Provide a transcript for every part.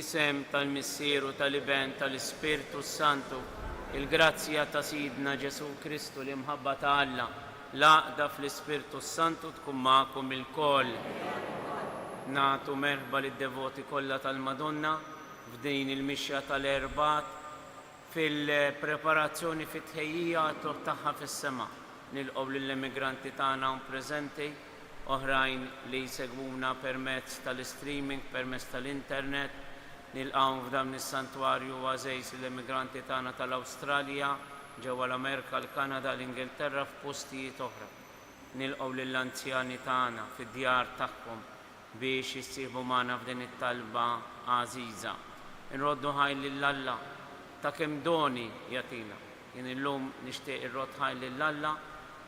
Fl-isem tal-Missieru tal-Iben tal-Ispirtu Santu, il-grazzja ta' Sidna Ġesu Kristu li mħabba ta' Alla, l-għaqda fl-Ispirtu Santu tkun magħkom il-koll. Nagħtu merħba lid-devoti kollha tal-Madonna f'din il-mixja tal-Erbat fil-preparazzjoni fit-tħejjija tagħha fis-sema. Nilqgħu lill-immigranti tagħna preżenti, oħrajn li jsegwuna permezz tal-streaming, permezz tal-internet. Nilqgħu f'dan is-santwarju għażejs l-immigranti tagħna tal-Awstralja, ġewwa l-Amerika, l-Kanada, l-Ingilterra f'postijiet oħra. Nilqgħu lill-anzjani tagħna fid-djar tagħhom biex jissieħbu magħna f'din it-talba għażiża. Nroddu ħajl lill-Alla ta' kemm doni jagħtina. Jien illum nixtieq irrod ħajl lill-Alla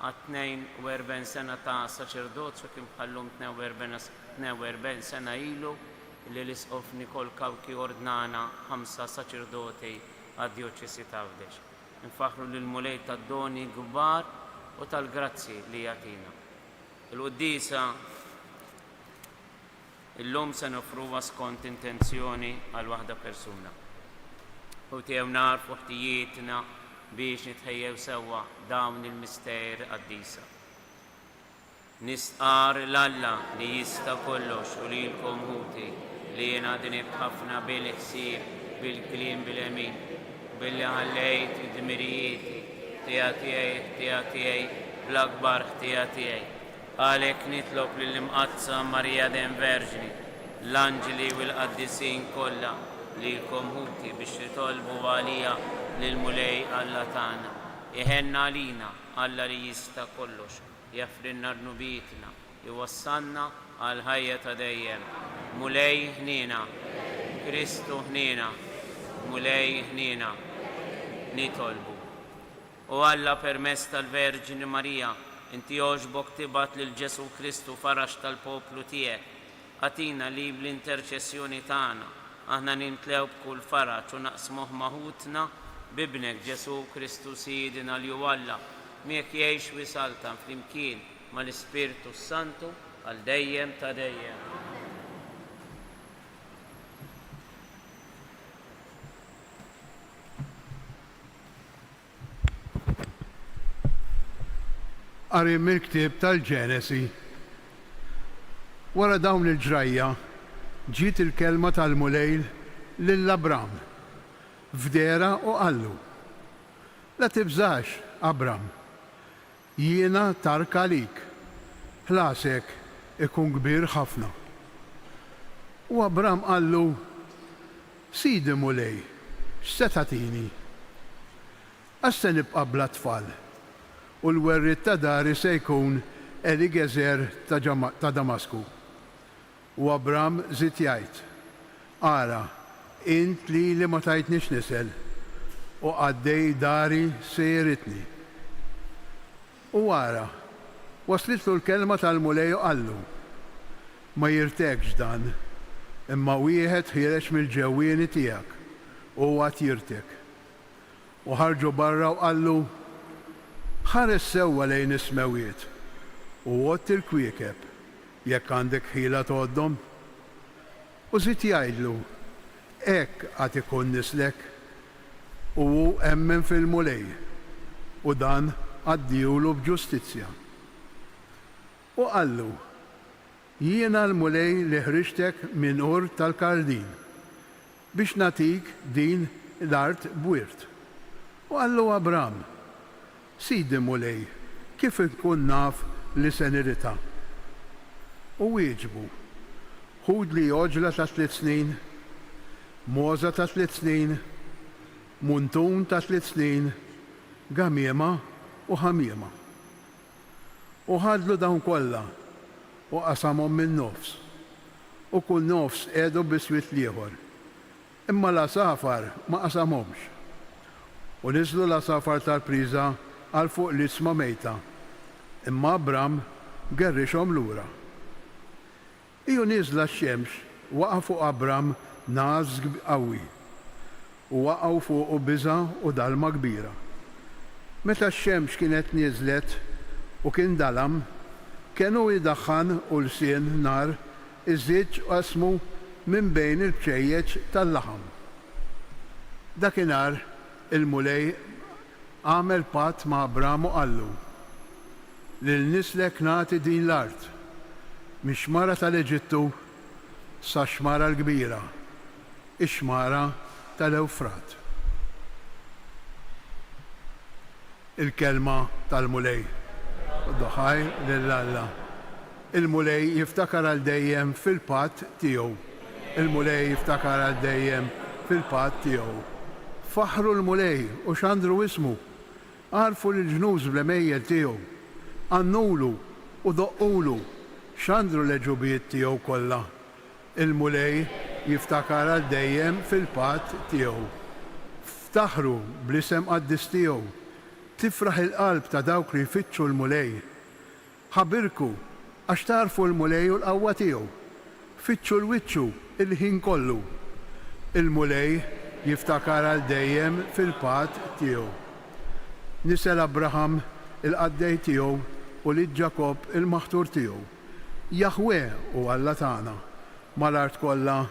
għat 42 sena ta' saċerdozju kien bħallum 42 sena ilu li l-Isqof Nikol Kawki ordnana 5 saċerdoti għad-Djoċesi ta' Għawdex. Nfaħru lill-mulej tad-doni kbar u tal-grazzi li jagħtina. Il-Qudiesa illum se nofruha skont intenzjoni għal waħda persuna. U tiegħu narfu ħtijietna biex nitħejjew sewwa dawn il-mister qaddisa. Nistqar l-Alla li jista' kollox u lilkom ħuti li jiena dinib ħafna bil-ħsieb, bil-kliem, bil-emin, billi ħallejt id-dmirijieti tiegħi bl-akbar ħtija tiegħi. Għalhekk nitlob lill-imqazza Marija den Verġni, l-anġeli u l-qaddisin kollha lilkom ħuti biex titolbu għalija lill-mulej Alla tagħna. Iħenna għalina Alla li jista' kollox, jafrinna rnubietna, iwassalna għal ħajja ta' dejjem. Mulej ħnina, Kristu ħnina, mulej ħnina, nitolbu. U Alla permezz tal-Verġini Marija, inti jogħġbok tibgħat lil Ġesu Kristu farax tal-poplu tiegħek. Għatina li bl-interċessjoni tagħna aħna nintlew b'kull faraġ u naqsmuh maħutna bibnek Ġesu Kristu Sidina li hu Alla miegħek jgħix wisaltan flimkien mal-Ispirtu Santu għal dejjem ta' dejjem. Qari mill-ktieb tal-Ġenesi. Wara dawn il-ġrajja ġiet il-kelma tal-mulejl lill-Abram f'dera u qallu: La tibżax, Abram, jiena tark għalik, ħlasek ikun kbir ħafna. U Abram qallu: Sidi mulej, x'se tagħtini? Għax se nibqa' bla tfal u l-werriet ta' dari se jkun Eliezer ta' Damasku. U Abram żied jgħid: Ara, int li ma tajtniex nisel u għaddej dari se jritni. U ara, waslitlu l-kelma tal-mulej u qallu: Ma jirtekx dan, imma wieħed ħirex mill-ġewwieni tiegħek u għad jirtek. U ħarġu barra u qallu: Ħares sewwa lejn is-smewiet u għodt il-kwiekeb jekk għandek ħila tgħoddhom. U żied jgħidlu: Hekk għad ikun nislek. U hu emmen fil-mulej u dan għaddihulu b'ġustizzja. U qallu: Jiena l-mulej li ħriġtek minn Ur tal-Kaldin biex natik din l-art bwirt. U qallu Abram: Sidi mulej, kif inkun naf li se nirita? U wieġbu: Ħud li oġla ta' 3 snin, moza ta' 3 snin, muntun ta' 3 snin, gamiema u ħamiema. U ħadlu dawn kollha u qasamhom minn nofs. U kull nofs qiegħdu biswit ieħor. Imma l-asafar ma qasamhomx. U niżlu l-asafar tal-priża għal fuq l-isma mejta, imma Abram gerrixhom lura. Iju niżla x-xemx waqa' fuq Abram naż qawwi u waqgħu fuqu biża' u dalma kbira. Meta x-xemx kienet nieżlet u kien dalam, kienu jidaħħan u l-sien nar iż-żieġ qasmu minn bejn il-bċejjeċ tal-laħam. Dakinhar il-mulej għamel patt ma' Abram u qallu: lil nislek nagħti din l-art, mix-xmara tal-Eġittu sa xmara l-kbira, ix-xmara tal-Ewfrat. Il-kelma tal-mulej. Doħaj lill-Alla. Il-mulej jiftakar għal dejjem fil-patt tiegħu. Il-mulej jiftakar għal dejjem fil-patt tiegħu. Faħru l-mulej u x'għandru ismu. Għarfu l-ġnuż bl-emejjel tiegħu. Għannulu u doqqulu x'għandru l-ġubijiet tiegħu kollha. Il-mulej jiftakar għal dejjem fil-patt tiegħu. Ftaħru bl-isem qaddis tiegħu. Tifraħ il-qalb ta' dawk li jfittxu l-mulej. Ħabirku għax tarfu l-mulej u l-qawwa tiegħu. Fittxu l-wiċċu il-ħin kollu. Il-mulej jiftakar għal dejjem fil-patt tiegħu. Nisel Abraham il-qaddej tiegħu u li Ġakob il-maħtur tiegħu. Jaħwe u Alla tagħna mal-art kollha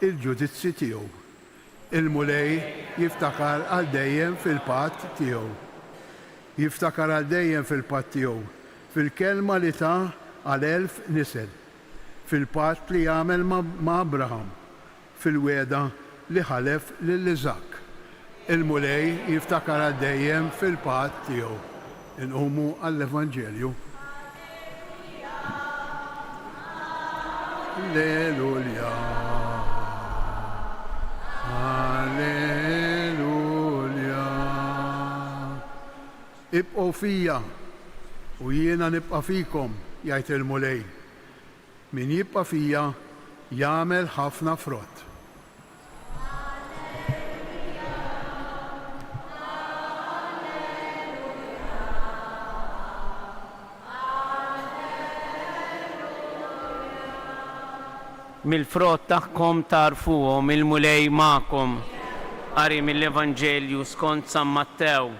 il-ġudizzi tiegħu. Il-mulej jiftakar għal dejjem fil-patt tiegħu. Jiftakar għal dejjem fil-patt tiegħu, fil-kelma li ta' għal 1000 nisel, fil-patt li jagħmel ma' Abraham, fil-weda li ħalef lil Iżak. Il-mulej jiftakar għal dejjem fil-patt tiegħu. Inqumu għall-Evanġelju. Alleluja. Alleluja. Ibqgħu fija u jiena nibqa' fikom, jgħid il-mulej. Min jibqa' fija jagħmel ħafna frott. Mill-frott tagħkom tarfuhom il-mulej magħkom. Qari mill-Evanġelju skont San Mattew.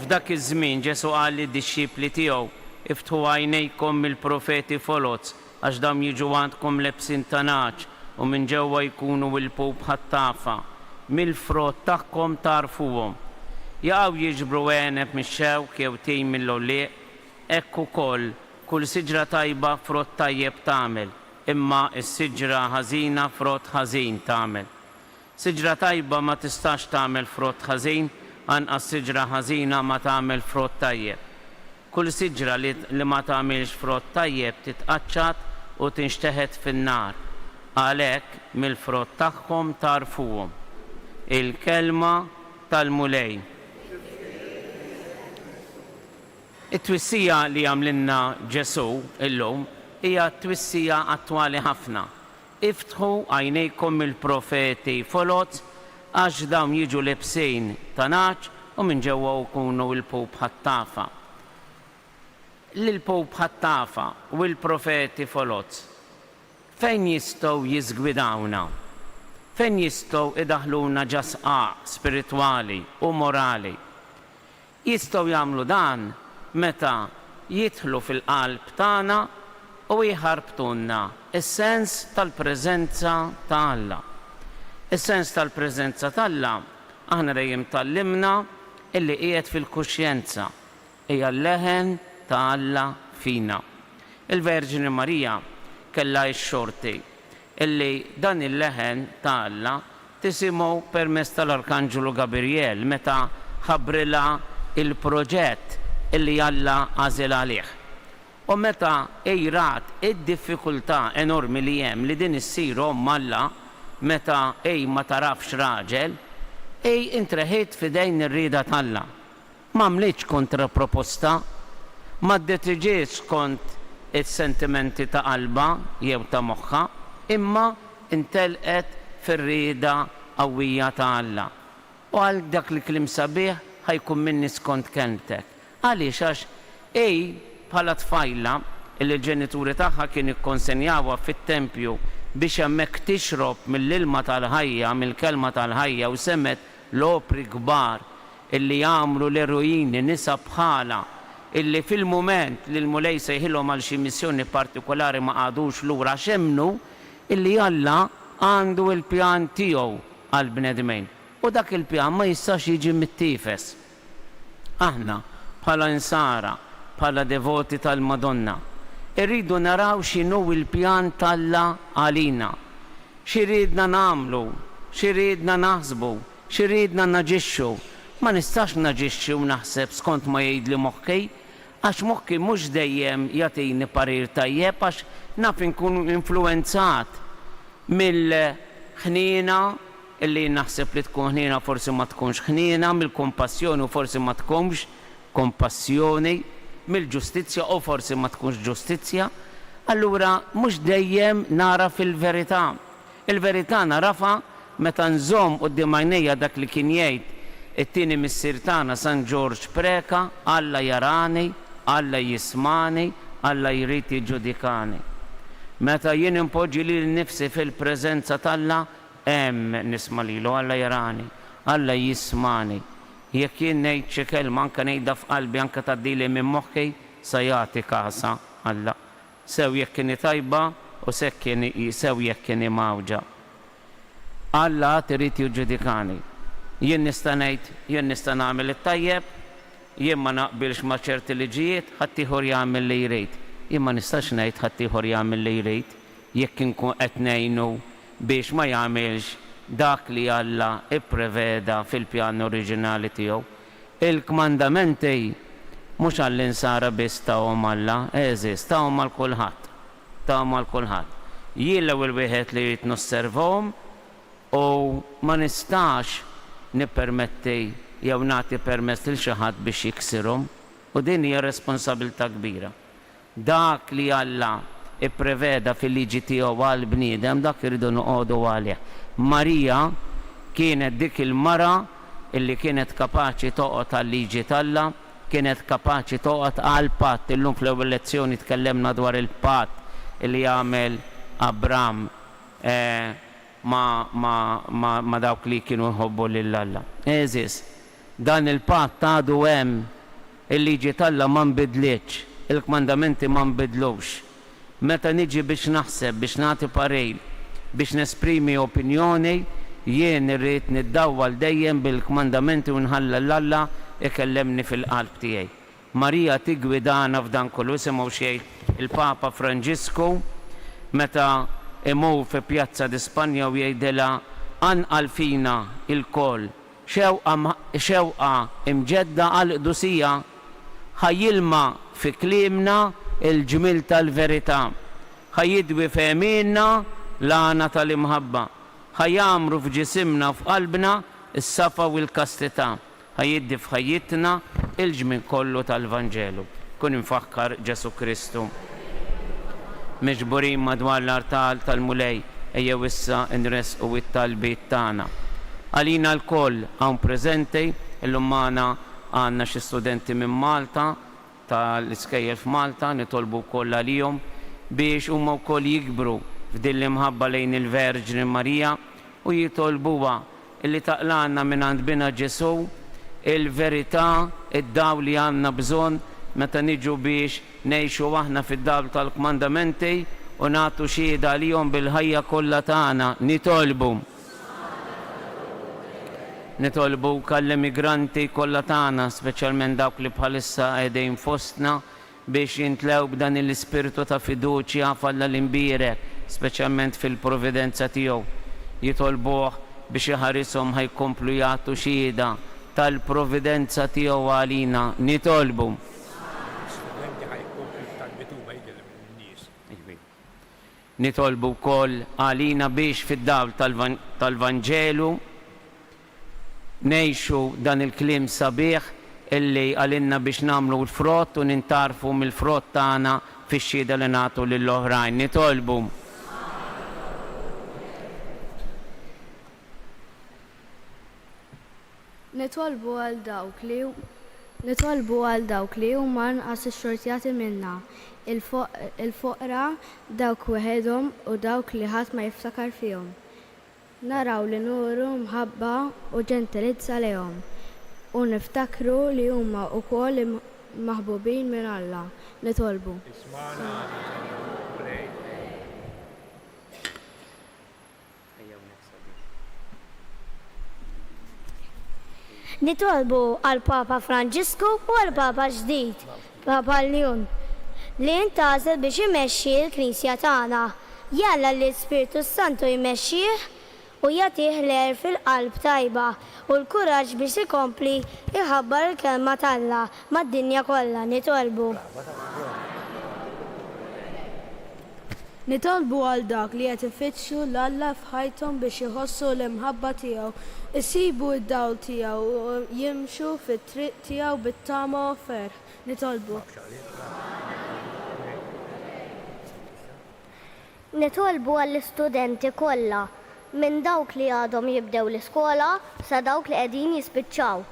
F'dak iż-żmien Ġesu qal lid-dixxipli tiegħu: iftħu għajnejkom mill-profeti folot għax dawn jiġu għandkom lebsin ta' naċ u minn ġewwa jkunu wilpu bħattafa. Mill-frott tagħkom tarfuhom. Jaqgħu jiġbru għeneb mix-xewk jew tejn mill-għolieq, hekk ukoll kull siġra tajba frott tajjeb tagħmel, imma s-siġra ħażina frott ħażin tagħmel. Siġra tajba ma tistax tagħmel frott ħażin, anqas siġra ħażina ma tagħmel frott tajjeb. Kull siġra li ma tagħmilx frott tajjeb titqaċċat u tinxteħed fin-nar. Għalhekk mill-frott tagħhom tarfuhom. Il-kelma tal-mulej. It-twissija li għamlinna Ġesu illum hija twissija attwali ħafna. Iftħu għajnejkom mill-profeti folot għax dawn jiġu lebsejn ta' naċ u minn ġewwa jkunu wilpu bħattafa. L-wilpu bħattafa u l-profeti folot fejn jistgħu jiżgwidawna? Fejn jistgħu idaħluna ġasqaq spiritwali u morali? Jistgħu jagħmlu dan meta jidħlu fil-qalb tagħna u jħarbtunna is-sens tal-preżenza ta' Alla. Is-sens tal-preżenza ta' Alla aħna dejjem tallimna illi qiegħed fil-kuxjenza hija l-leħen ta' Alla fina. Il-Verġini Marija kellha x-xorti illi dan il-leħen ta' Alla tisimgħu permezz tal-Arkanġelu Gabriel meta ħabbrilha il-proġett illi Alla għażel għalih. U meta ejrat id-diffikultà enormi li hemm li din issir omm Alla meta ma tarafx raġel, intreħiet f'idejn ir-rieda tal-Alla. Ma mlitx kontraproposta, ma ddeċidietx kont is-sentimenti ta' qalba jew ta' moħħa, imma intelqet fir-rieda qawwija ta' Alla. U għal dak li kliem sabiħ ħajkun minni skont kelmtek. Għaliex għax bħala tfajla il-ġenituri tagħha kien ikkonsenjawha fit-tempju biex hemmhekk tixrob mill-ilma tal-ħajja, mill-kelma tal-ħajja u semmet l-opri kbar illi jagħmlu l-eroini nisa bħala illi fil-mument li l-mulej sejħilhom għal xi missjoni partikolari ma qagħdux lura xemnu, illi Alla għandu il-pjan tiegħu għall-bnedmin u dak il-pjan ma jistax jiġi mit-tifes. Aħna bħala insara, bħala devoti tal-Madonna, irridu naraw x'inhu il-pjan tal-Alla għalina, x'iriedna nagħmlu, x'iriedna naħsbu, x'iriedna naġixxu. Ma nistax naġixxi u naħseb skont ma jgħidli moħħi, għax moħħi mhux dejjem jagħtini parir tajjeb għax naf inkun influenzat mill-ħniena illi naħseb li tkun ħniena forsi ma tkunx ħniena, mill-kompassjoni u forsi ma tkunx kompassjoni, mill-ġustizzja u forsi ma tkunx ġustizzja. Allura mhux dejjem nara fil-verità. Il-verità narafha meta nżomm quddiem għajnejja dak li kien jgħid it-tieni missier tagħna San George Preka, Alla jarani, Alla jismani, Alla jrid jiġġudikani. Meta jien impoġġi lil nnifsi fil-preżenza tal-Alla, hemm nisma' lilu Alla jarani, Alla jismani. Jekk jien ngħid xi kelma anke ngħidha f'qalbi anke tgħaddili minn moħħi se jagħti kasa Alla. Sew jekk kieni tajba u sew jekk kieni mawġa. Alla trid jiġġudikani. Jien nista' ngħid, jien nista' nagħmel it-tajjeb, jien ma naqbilx ma' ċerti liġijiet, ħadd ieħor jagħmel li jrid. Jien ma nistax ngħid ħadd ieħor jagħmel li jrid jekk inkun qed ngħinu biex ma jagħmilx dak li Alla ippreveda fil-pjan oriġinali tiegħu. Il-kmandamenti mhux għall-insara biss tagħhom Alla, eżis, tagħhom għal kulħadd. Tagħhom għal kulħadd. Jien l-ewwel wieħed li jrid nosservahom u ma nistax nippermetti jew nagħti permess lil xi ħadd biex jiksirhom u din hija responsabilità kbira. Dak li Alla ippreveda fil-liġi tiegħu għall bniedem dak iridu noqogħdu għalih. Marija kienet dik il-mara illi kienet kapaċi toqgħod għal-liġi tal-Alla, kienet kapaċi toqgħod għall-patt. Illum fl-ewwel lezzjoni tkellemna dwar il-patt illi jagħmel Abram ma dawk li kienu jħobbu lill-Alla. Eżis, dan il-patt għadu hemm, il-liġi tal-Alla ma nbidlitx, il-kmandamenti ma nbidlux. Meta niġi biex naħseb, biex nagħti parir, biex nesprimi opinjoni, jien irrid niddawwal dejjem bil-kmandamenti u nħalla l-Alla ikellemni fil-qalb tiegħi. Marija tigwidana f'dan kollu, semgħu xejn il-Papa Franġisku meta imur fi Pjazza di Spanja u jgħidilha anqal fina il-koll xewqa imġedda għal qdusija ħajjilma fi kliemna il-ġmil tal-verità, ħajjidwi f'għemilna l-għana tal-imħabba, ħajjamru f'ġisimna f'qalbna is-safa u l-kastità, ħajjiddi f'ħajjitna il-ġmil kollu tal-Vanġelu. Kun infakkar Ġesu Kristu miġburin madwar l-artal tal-mulej ejjew issa nresqu it-talbiet tagħna. Għalina l-koll hawn preżenti, illum magħna għandna xi studenti minn Malta tal-iskejjel f'Malta nitolbu wkoll għalihom biex huma wkoll jikbru f'din l-imħabba lejn il-Verġni Marija u jitolbuha illi taqlana minn għand bina Ġesu il-verità, id-dawl li għandna bżonn meta niġu biex ngħixu aħna fid-dawl tal-kmandamenti u nagħtu xhieda għalihom bil-ħajja kollha tagħna. Nitolbu kall-immigranti kollha tagħna, speċjalment dawk li bħalissa qegħdin fostna biex jintlew b'dan l-ispirtu ta' fiduċja falla l-imbierek, speċjalment fil-providenza tiegħu. Jitolbuh biex iħarishom ħajkomplu jagħtu xhieda tal-providenza tiegħu għalina. Nitolbu. Nitolbu wkoll għalina biex fid-dawl tal-Vanġelu ngħixu dan il-kliem sabiħ illi għalinna biex nagħmlu l-frott u nintarfu mill-frott tagħna fix-xhieda li nagħtu lill-oħrajn. Nitolbu. Nitolbu għal dawk li huma nqas ix-xortjati minnha, il-foqra, dawk weħedhom u dawk li ħadd ma jiftakar fihom. Naraw li nuru mħabba u ġentilizza lehom u niftakru li huma wkoll maħbubin minn Alla. Nitolbu. Nitolbu għal-Papa Franġisku u għal-Papa ġdid, Papa Leon, li jintażel biex imexxi l-Knisja tagħna. Jalla li l-Ispiritu Santu jmexxih u jagħtih l-er fil-qalb tajba u l-kuraġġ biex ikompli iħabbar il-kelma talla mad-dinja kollha nitolbu. Nitolbu għal dak li qed ifittxu l-Alla f'ħajthom biex iħossu l-imħabba tiegħu, isibu d-dawl tiegħu u jimxu fit-triq tiegħu bit-tama u ferħ. Nitolbu. Nitolbu għall-istudenti kollha minn dawk li għadhom jibdew l-iskola sa dawk li qegħdin jispiċċaw.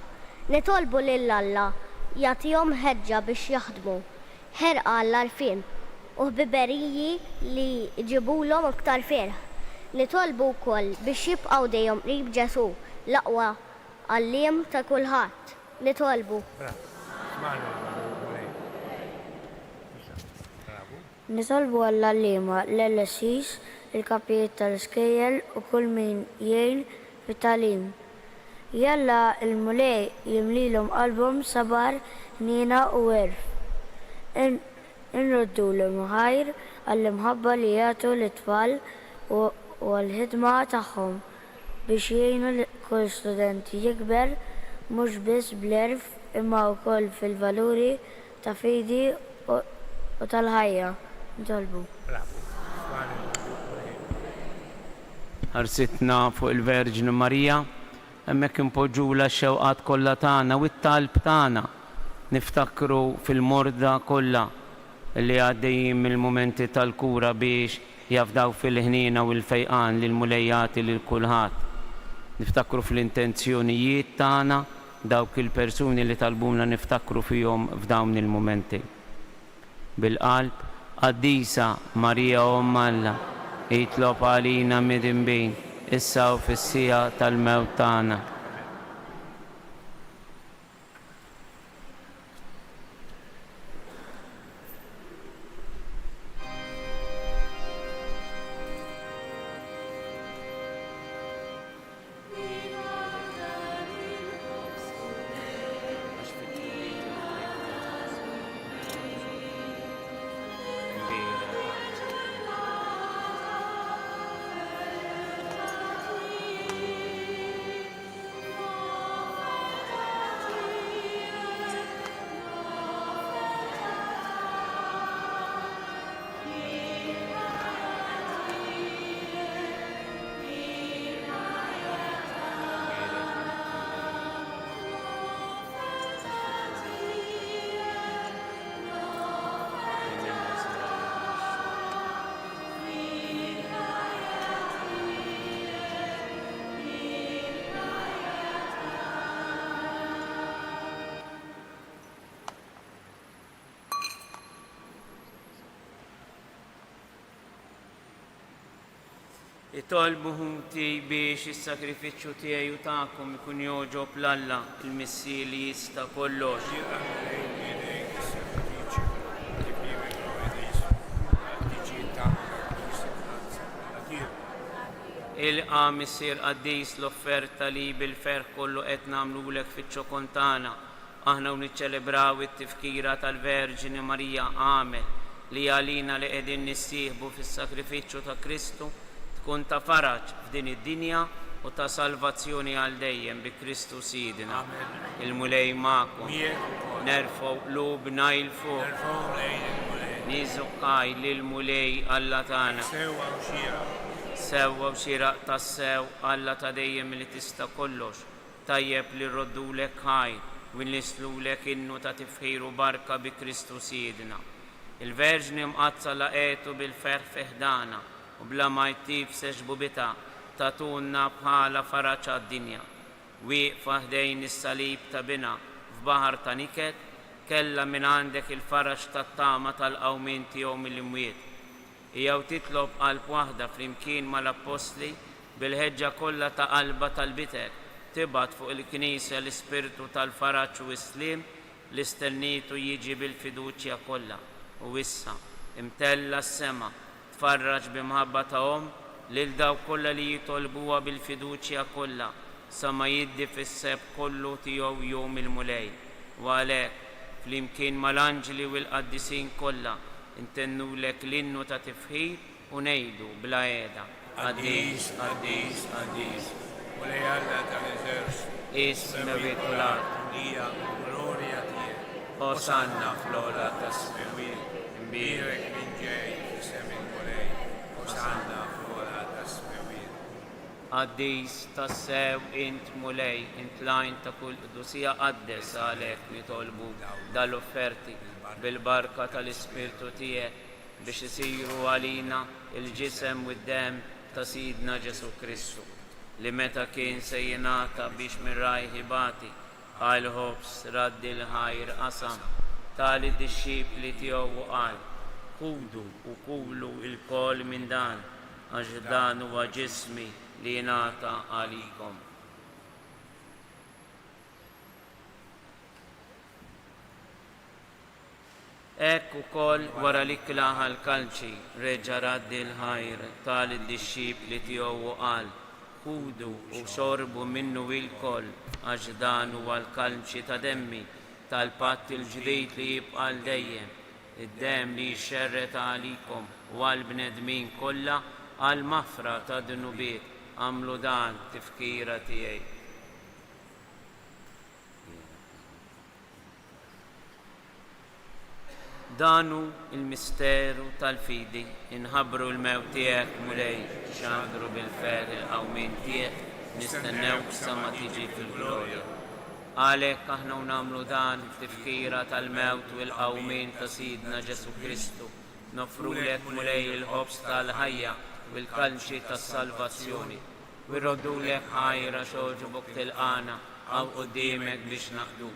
Nitolbu lill-Alla jagħtihom ħeġġa biex jaħdmu, ħerqa għall-għarfien u biberiji li ġibulhom iktar ferħ. Nitolbu wkoll biex jibqgħu dejjem qrib Ġesu, l-aqwa għalliem ta' kulħadd. Nitolbu. Nitolbu għall-għalliema, l-LSIs, il-kapijiet tal-iskejjel u kull min jgħin fit-tagħlim. Jalla il-mulej jimlilhom qalbhom sabar, nina u werf. Inroddu l-imħajr għall-imħabba li jagħtu l-tfal u għall-ħidma tagħhom biex jgħinu kull studenti jikber mhux biss bl-erf imma wkoll fil-valuri ta' fidi u tal-ħajja. Nitolbu. Ħarsitna fuq il-Verġini Marija, hemmhekk impoġġula x-xewqat kollha tagħna u t-talb tagħna. Niftakru fil-morda kollha li għaddejjin mill-mumenti tal-kura biex jafdaw fil-ħnina u l-fejqan lil mulejjati lil kulħadd. Niftakru fl-intenzjonijiet tagħna dawk il-persuni li talbuna niftakru fihom f'dawn il-mumenti. Bil-qalb, Qaddisa Marija Omm Alla, jitlob għalina midinbin, issa u fis-sija tal-mewt tagħna. Itolbu ħunti biex is-sakrifiċċju tiegħi u tagħkom ikun jogħġob l-Alla, il-Missi li jista' kollox. Ilqa' Missier Qaddis l-offerta li bil-ferħ kollu qed nagħmlulek fiċ-ċokon tagħna. Aħna niċċelebraw it-tifkira tal-Verġini Marija Għamel li għalina li qegħdin nissieħbu fis-sakrifiċċju ta' Kristu tkun ta' faraġ f'din id-dinja u ta' salvazzjoni għal dejjem bi Kristu Sidina. Il-mulej magħkom. Nerfgħu qlubna il fuq. Niżuqqaj lill-mulej Alla tagħna. Sewwa u xieraq tas-sew Alla ta' dejjem li tista' kollox. Tajjeb li rroddulek ħajr u nlislulek innu ta' tifħiru barka bi Kristu Sidina. Il-Verġni mqazza laqetu bil-ferħ fiħdana u bla ma jtib seġbu bita tatunna bħala faraċ għad-dinja. Wieqfa ħdejn is-salib ta' bina f'baħar ta' niket kella minn għandek il-faraċ tat-tama tal-qawmin tiegħu mill-imwiet. Jew titlob qalb waħda flimkien mal-Apostli bil-ħeġġa kollha ta' qalba tal-bitek tibgħat fuq il-Knisja l-ispirtu tal-faraċ u s-slim li stennitu jiġi bil-fiduċja kollha. U issa imtella s-sema tfarraġ bimħabba ta' lil dawk kollha li jitolbuha bil-fiduċja kollha sa ma jiddi fis-seb kollu tiegħu jum il-mulej. U għalhekk flimkien mal-anġli u l-qaddisin kollha intennulek l-innu ta' tifħir u ngħidu bla qiegħda. Qaddis, qaddis, qaddis. Mulej Alla tal-eżerċ. Ism vekulat. Hija gloria tiegħek. Hosanna fl-ola tas-sewwieq. Birek min ġej isem il-mulej. Hosanna fl-ola tas-sewwieq. Qaddis tassew int mulej, int lajn ta' kull qudusija qaddes għalhekk nitolbu dal-offerti bil-barka tal-Ispirtu tiegħek biex isiru għalina il-ġisem u d-dem ta' Sidna Ġesu Kristu li meta kien se jingħata biex minn rajħi bati għal ħobs raddi l-ħajr qasam tali d-disċipli tiegħu qal ħudu u kulu il-kol minn dan għax dan huwa ġismi li jingħata għalikom. Hekk ukoll wara li klaħa l-kalċi reġa' raddi l-ħajr tali d-disċipli tiegħu qal ħudu u xorbu minnu il-koll għax dan huwa l-kalċi ta' demmi tal-patt il-ġdid li jibqa' l dejjem id-dem li jxerret għalikom u għall-bnedmin kollha għal mafra ta' dunubiet għamlu dan tifkira tiegħi. Danu il-misteru tal-fidi inħabbru l-mewt tiegħek mulej xandru bil-fer il-qawmin tiegħek nistennew sa ma tiġi fil-glorja. Għalhekk aħna nagħmlu dan tifkira tal-mewt u l-qawmin ta' Sidna Ġesu Kristu nofrulek mulej il-ħobs tal-ħajja u l-kalċi tas-salvazzjoni u rroddulek ħajra xoġbok tilqana għaw qudiemek biex naħdu.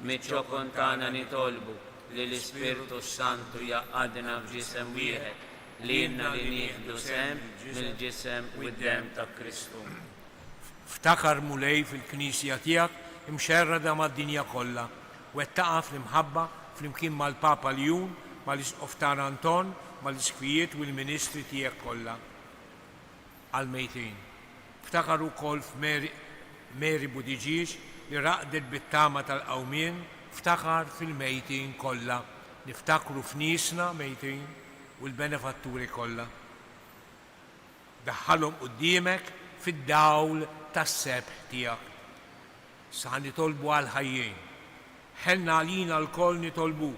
Miċ-ċokon tagħna nitolbu li l-Ispirtu Santu jaqadna f'ġisem wieħed li jenna li nieħdu sem mill-ġisem u d-dem ta' Kristu. Ftakar mulej fil-Knisja tiegħek imxerreda mad-dinja kollha u qed taqa' fl-imħabba flimkien mal-Papa Ljun, mal-Isqoftar Anton, mal-iskwijiet u l-ministri tiegħek kollha għal-mejtin. Ftakar ukoll f'Mary Buttigieg li raqdet bit-tama tal-qawmien, ftakar fil-mejtin kollha, niftakru f'niesna mejtin u l-benefatturi kollha. Daħħalhom quddiemek fid-dawl tas-sebħ tiegħek. Sa nitolbu għal ħajjin. Ħenna għalina l-koll nitolbu.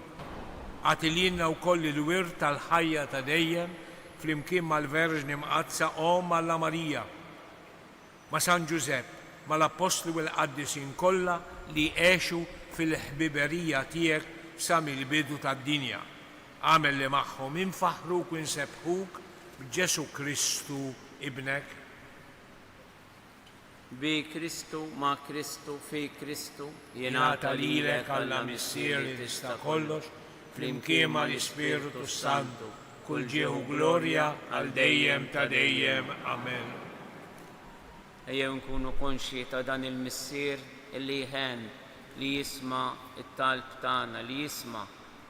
Għatilina wkoll il-wirt tal-ħajja ta' dejjem flimkien mal-Verġni Mqazza Alla Marija, ma' San Ġusepp, mal-Apostli u l-Qaddisin kollha li għexu fil-ħbiberija tiegħek sa mill-bidu tad-dinja. Għamel li magħhom infaħruk u nsebħuk b'Ġesu Kristu ibnek. Bi Kristu, ma' Kristu, fi Kristu, Jingħata lilek Alla Missier li tista' kollox, flimkien mal-Ispirtu Santu, kull ġieħu glorja għal dejjem ta' dejjem. Amen. Ejjew nkunu konxji ta' dan il-missier illi jħen li jisma' it-talb tagħna, li jisma'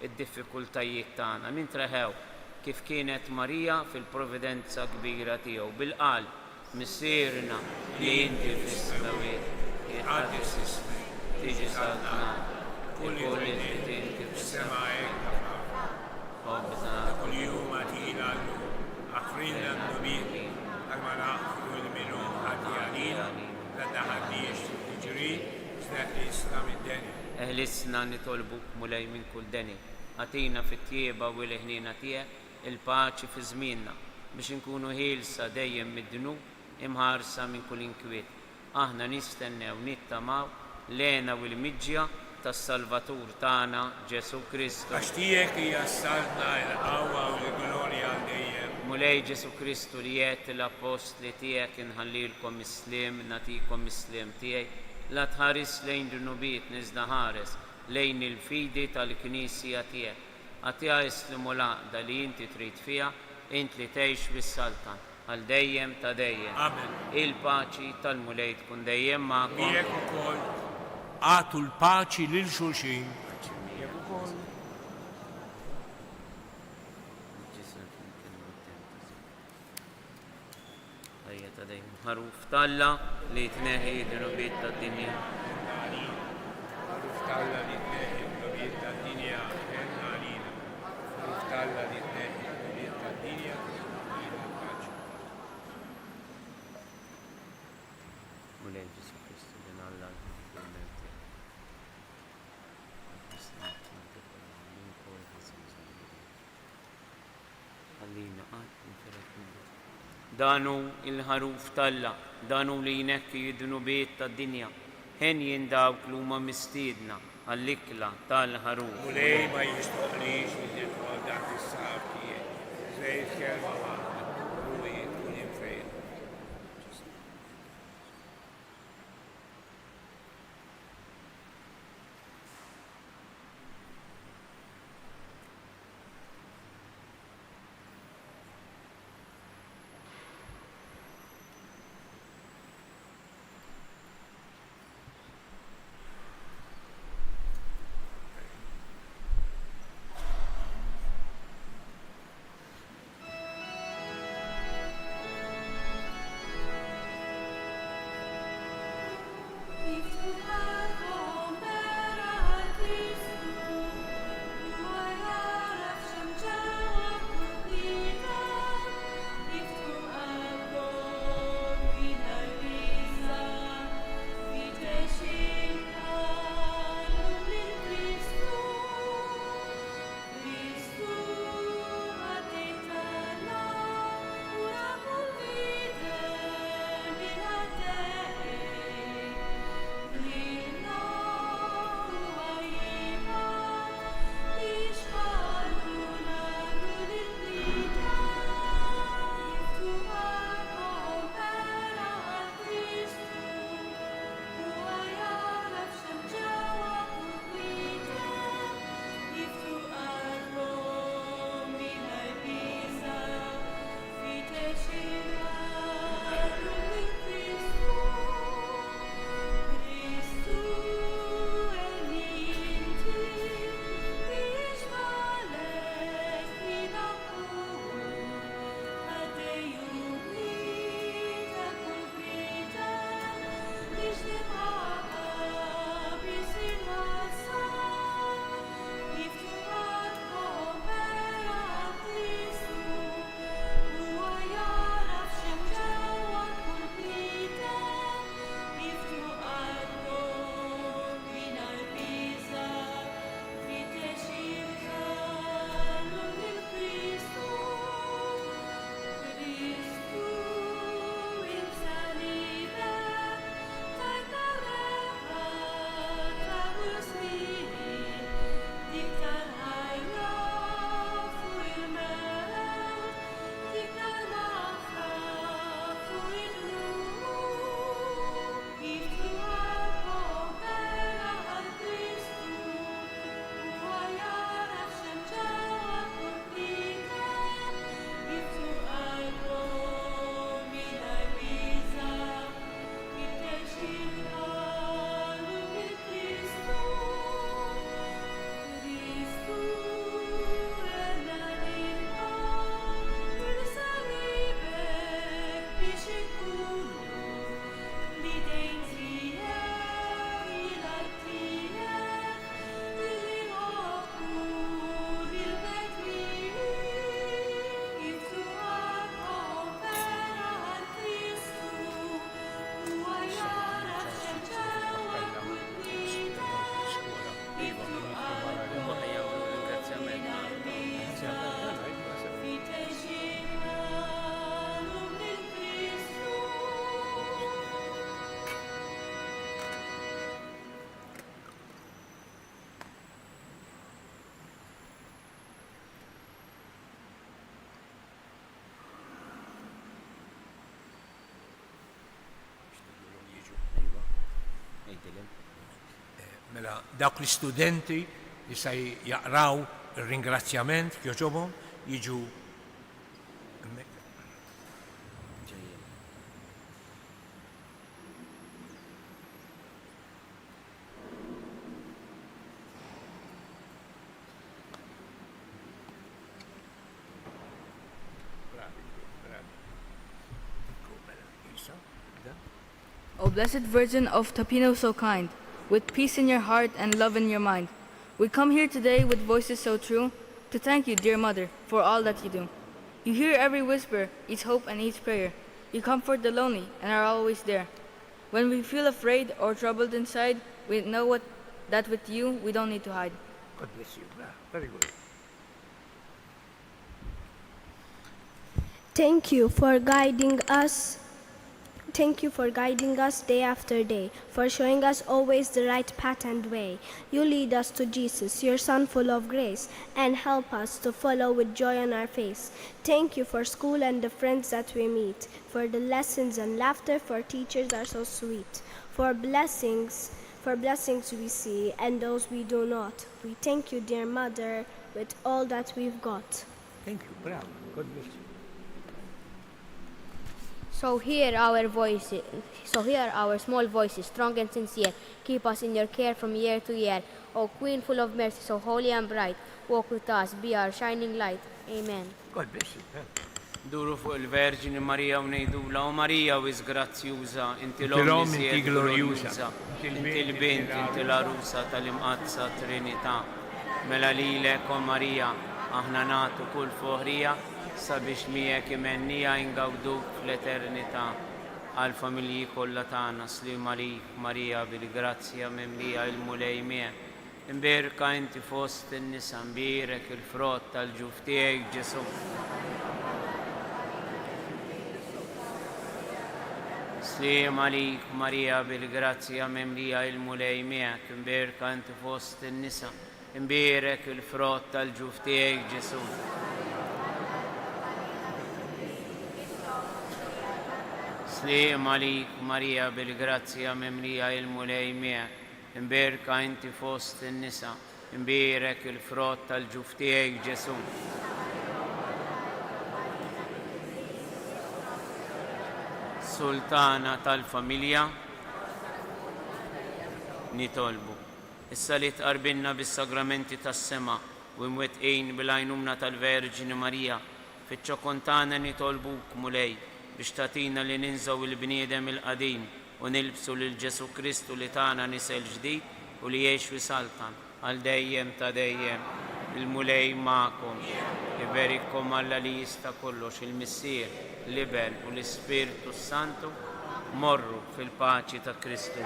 id-diffikultajiet tagħna. Min treħew kif kienet Marija fil-providenza kbira tiegħu bil-qalb missierna li inti fis-smawiet jitqaddis ismek, tiġi saltnat, ikun li tinti fis-sema hekk kuljum għatina llum aħfrinna n-nubiet għal-ma naħfru l-minu ħati għalina la taħaddix tiġri sneħlisna mid-deni. Eħlisna nitolbuk mulej minn kull deni. Għatina fit-tjieba u l-ħnina tiegħek il-paċi fi żmienna biex inkunu ħielsa dejjem mid-dnub imħarsa minn kull inkwiet. Aħna nistennew nittamaw lena u l-miġġja tas-Salvatur tagħna Ġesu Kristu. Għax tiegħek hija s-saltna l-qawwa u l-glorja għal dejjem. Mulej Ġesu Kristu li jgħid l-apostli tiegħek inħallilkom islim, natikom islim tiegħi, la tħares lejn dunubiet niżda ħares lejn il-fidi tal-Knisja tiegħek. Għatija islimu laqda li inti trid fiha, int li tgħix bis-saltan għal dejjem ta' dejjem. Amen. Il-paċi tal-mulej tkun dejjem magħkom. Miegħek ukoll għatu l-paċi lil xulxin. Ejja ta' dejjem. ħaruf talla li tneħi d-nubiet ta' dinja. ħaruf talla li tneħi d-nubiet ta' dinja ħenna għalina. ħaruf talla li tneħi d-nubiet ta' dinja ħenna paċi. Mulej Ġesu Kristu din Alla l-Menti. Għallina għad inferat danu il-ħaruf talla, danu li jnekki id-nubiet ta' dinja, ħen jindawk l-huma mistiedna għall-ikla tal-ħaruf. Mulej ma jistoqlix il-nitwal dak is-sab tiegħek. Żejt kelma waħda, u jkun infejn. Mela, dawk l-istudenti li se jaqraw il-ringrazzjament kjoġobhom jiġu bravi. Mela, Isa. O Blessed Virgin of Tapino so kind, with peace in your heart and love in your mind, we come here today with voices so true to thank you, dear Mother, for all that you do. You hear every whisper, each hope and each prayer. You comfort the lonely and are always there. When we feel afraid or troubled inside, we know that with you we don't need to hide. God bless you. Very good. Thank you for guiding us. Thank you for guiding us day after day, for showing us always the right path and way. You lead us to Jesus, your Son full of grace, and help us to follow with joy on our face. Thank you for school and the friends that we meet, for the lessons and laughter, for teachers are so sweet, for blessings we see and those we do not. We thank you, dear Mother, with all that we've got. Thank you. Bravo. God bless you. So hear our small voices, strong and sincere. Keep us in your care from year to year. O Queen full of mercy, so holy and bright, walk with us, be our shining light. Amen. God bless you. Duru fuq il-Verġini Marija u ngħidula u Marija wis grazzjuża, inti Inti l-om inti glorjuża, inti l-bint, inti l-arusa tal-imqazza Trinità. Mela lilek o Marija, aħna nagħtu kull foħrija sabiex miegħek imennija ingawduk fl-eternità. Għall-familji kollha tagħna slim għalik Marija bil-grazzja mimlija il-mulej miegħek. Imbirka inti fost in-nisa, imbirek il-frott tal-ġuf tiegħek Ġesu. Slim għalik Marija bil-grazzja mimlija il-mulej miegħek. Imbirka inti fost in-nisa, imbirek il-frott tal-ġuf tiegħek Ġesu. Slim għalik Marija bil-grazzja mimlija il-mulej miegħek. Imbirka inti fost in-nisa, imbirek il-frott tal-ġuf tiegħek Ġesu. Sultana tal-familja nitolbu. Issa li tqarbilna bis-sagramenti tas-sema u mwettqin bil-għajnuna tal-Verġini Marija, fiċ-ċokontana nitolbuk mulej biex tagħtina li ninżaw il-bniedem il-qadim u nilbsu lil Ġesu Kristu li tagħna nisel ġdid u li jgħix wisaltan għal dejjem ta' dejjem. Il-mulej magħkom, iberikkom Alla li jista' kollox, il-Missier, l-Iben u l-Ispiritu Santu, morru fil-paċi ta' Kristu.